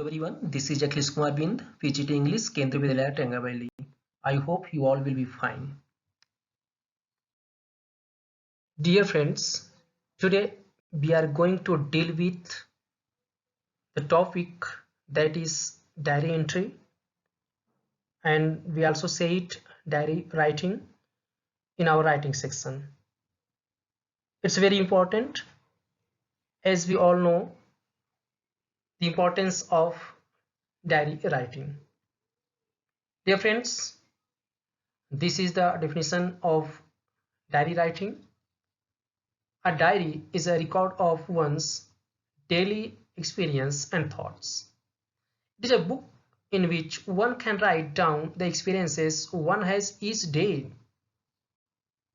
everyone, this is Akhilesh Kumar Bind, PGT English, Kendriya Vidyalaya, Tengavalli. I hope you all will be fine. Dear friends, today we are going to deal with the topic that is diary entry, and we also say it diary writing in our writing section. It's very important, as we all know the importance of diary writing. Dear friends, this is the definition of diary writing. A diary is a record of one's daily experience and thoughts. It is a book in which one can write down the experiences one has each day.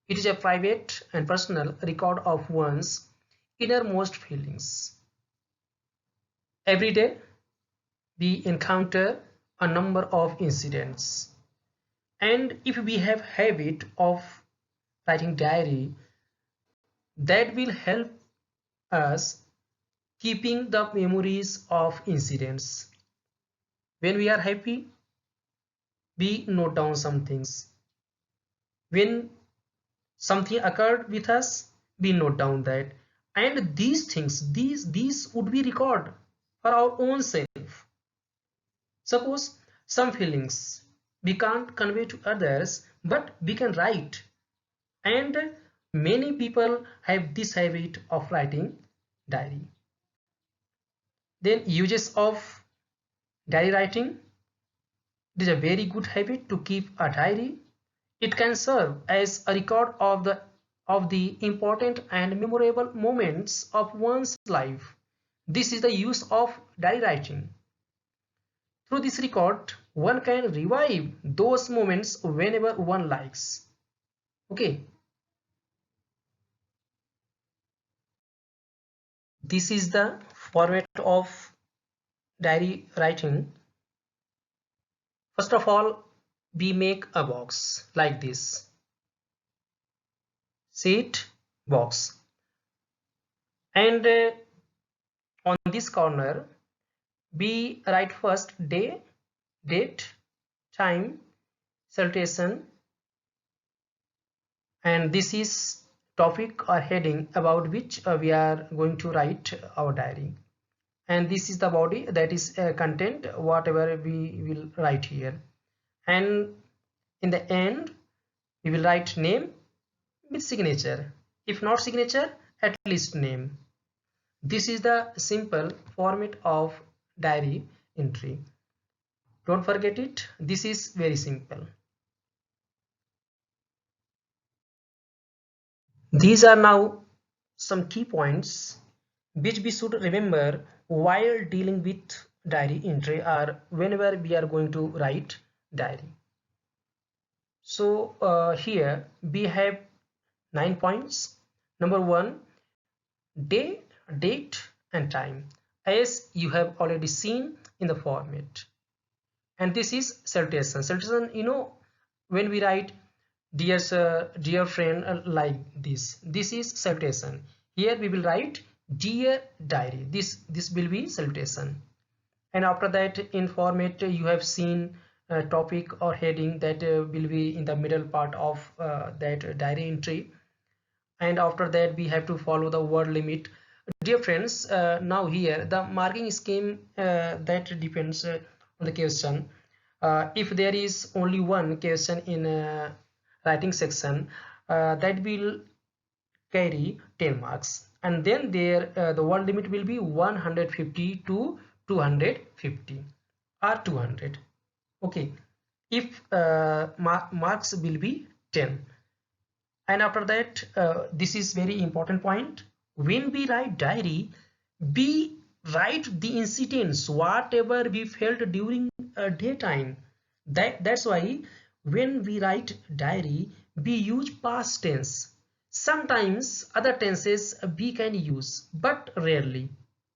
It is a private and personal record of one's innermost feelings. Every day, we encounter a number of incidents, and if we have habit of writing diary, that will help us keeping the memories of incidents. When we are happy, we note down some things. When something occurred with us, we note down that, and these things, these would be record for our own self. Suppose some feelings we can't convey to others, but we can write, and many people have this habit of writing diary. Then uses of diary writing. It is a very good habit to keep a diary. It can serve as a record of the important and memorable moments of one's life. This is the use of diary writing. Through this record, one can revive those moments whenever one likes. Okay. This is the format of diary writing. First of all, we make a box like this. Sheet box. And on this corner, we write first day, date, time, salutation, and this is topic or heading about which we are going to write our diary. And this is the body, that is content, whatever we will write here. And in the end, we will write name with signature. If not signature, at least name. This is the simple format of diary entry. Don't forget it. This is very simple. These are now some key points which we should remember while dealing with diary entry or whenever we are going to write diary. So here we have 9 points. Number 1, day, date and time, as you have already seen in the format. And this is salutation. Salutation, you know, when we write dear sir, dear friend, like this is salutation. Here we will write dear diary. This will be salutation. And after that, in format, you have seen a topic or heading that will be in the middle part of that diary entry. And after that, we have to follow the word limit. Dear friends, now here the marking scheme that depends on the question. If there is only one question in writing section, that will carry 10 marks, and then there the word limit will be 150 to 250 or 200. Okay, if marks will be 10. And after that, this is very important point. When we write diary, we write the incidents whatever we felt during daytime. That's why when we write diary, we use past tense. Sometimes other tenses we can use, but rarely.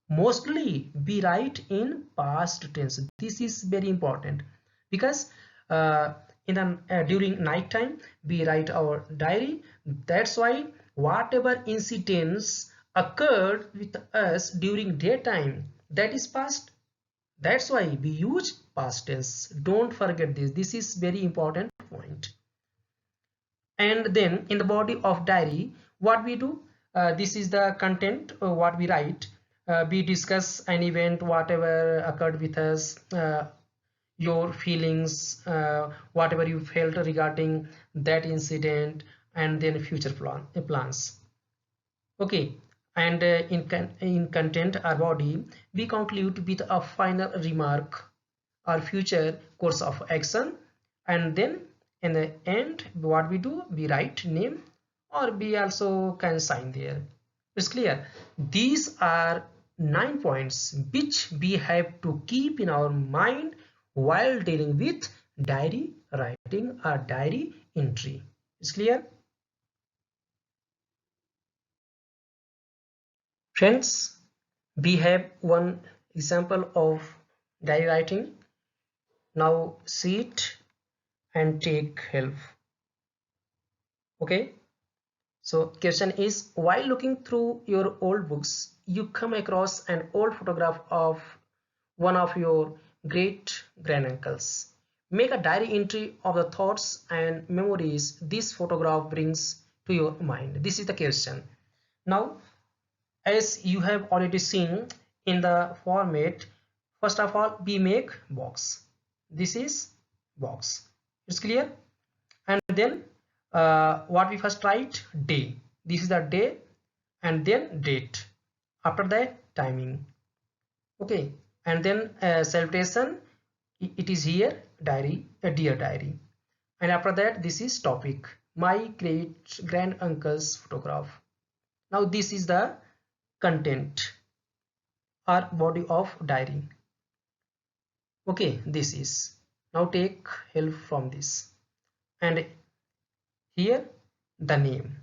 Mostly we write in past tense. This is very important because during night time we write our diary. That's why whatever incidents occurred with us during daytime, that is past. That's why we use past tense. Don't forget this. This is very important point. And then in the body of diary, what we do, this is the content, what we write. We discuss an event, whatever occurred with us, your feelings, whatever you felt regarding that incident, and then future plans. Okay, and in content or body, we conclude with a final remark or future course of action, and then in the end, what we do, we write name, or we also can sign there. It's clear. These are 9 points which we have to keep in our mind while dealing with diary writing or diary entry. It's clear. Friends, we have one example of diary writing. Now see it and take help. Okay. So question is, while looking through your old books, you come across an old photograph of one of your great granduncles. Make a diary entry of the thoughts and memories this photograph brings to your mind. This is the question. Now, as you have already seen in the format, first of all, we make box. This is box. It's clear. And then what we first write, day. This is the day, and then date. After that, timing. Okay, and then salutation, it is here, diary, a dear diary. And after that, this is topic, my great grand uncle's photograph. Now this is the content or body of diary. Okay, this is. Now take help from this. And here the name.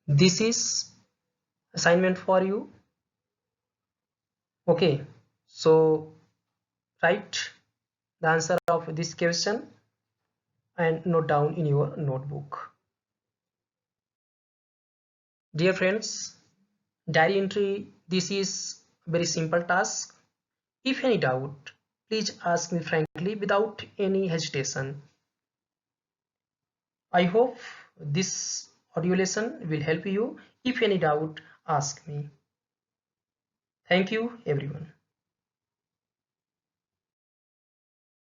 This is assignment for you. Okay, so write the answer of this question and note down in your notebook. Dear friends, diary entry, this is very simple task. If any doubt, please ask me frankly without any hesitation. I hope this audio lesson will help you. If any doubt, ask me. Thank you everyone.